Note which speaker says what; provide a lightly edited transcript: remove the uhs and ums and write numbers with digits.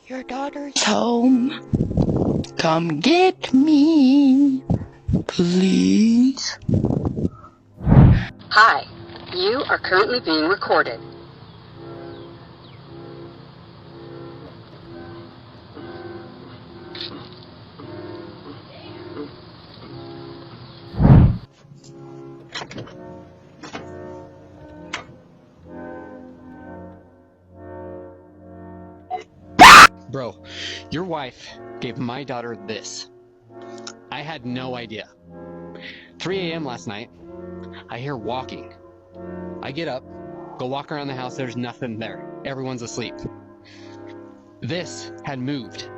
Speaker 1: Your daughter's home. Come get me, please.
Speaker 2: Hi, you are currently being recorded.
Speaker 3: Bro, your wife gave my daughter this. I had no idea. 3 a.m. last night, I hear walking. I get up, go walk around the house, there's nothing there. Everyone's asleep. This had moved.